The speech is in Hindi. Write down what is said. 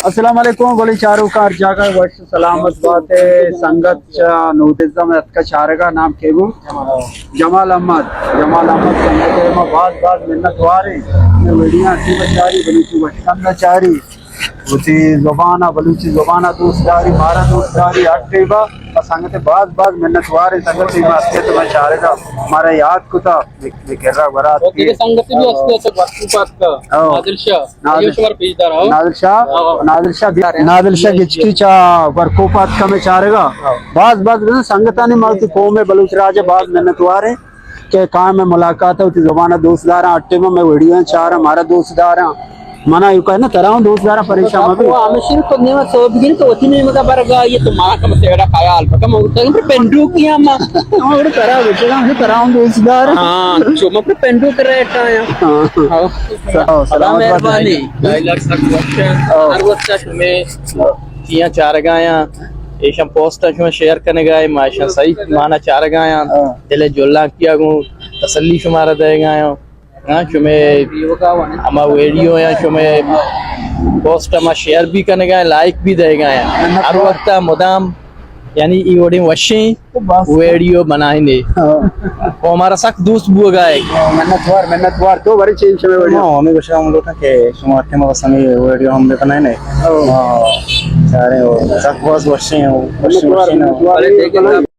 अस्सलाम वालेकुम गोली चारू कार जाकर वर्ष सलामत बात संगत नूदिज्म अतका चारेगा नाम केबू जमाल अहमद संगत में बात मिन्नत वारे वीडियो सी बचारी बलूची वशकंदा चारी उसी ज़ुबाना बलूची ज़ुबाना दूसरी मारा दूसरी अट्ठेबा संगत बात मिन्नत वारे संगत में असलियत में चारेगा हमारा याद कुता विकेरा बरात ओके संगत भी असते वस्तुपात का नादिल शाह गिचकी चा वर्कोपात का में चारेगा बात संगता ने मालती को में बलूच राजा बात मिन्नत वारे के काम में मुलाकात होती ज़ुबाना दोस्तदार अट्टे में वीडियो चार हमारा दोस्तदार मना यू कहना तराऊं दोस्तदार परेशान वो आमशीर को नेवा सो बिगिन तो वती ने मगा बरगा ये तो मां का मसेड़ा ख्याल पका मो तो पेंडू किया मां और तरा बेचगा है तराऊं दोस्तदार हां जो मो पेंडू करे टाया हां सलाम मेहरबानी लाइलर सक क्वेश्चन हर वक्त में तिया चार गाया एशम पोस्ट में शेयर करने गए माशा सही माना चार गाया दिले जोला किया गो तसल्ली शुमारा दे गाया हाँ चुमे अमा वीडियो या चुमे पोस्ट अमा शेयर भी करने गए लाइक भी दे गए हर वक्त मुदाम यानी ई वोडिंग वशी वीडियो बनाएंगे वो हमारा सख्त दोस्त बुआ गए मेहनत वार तो बड़ी चीज में वीडियो हमें कुछ हम लोग के सुमार के मगर समी वीडियो हमने बनाए नहीं सारे वो सख्त बस वशी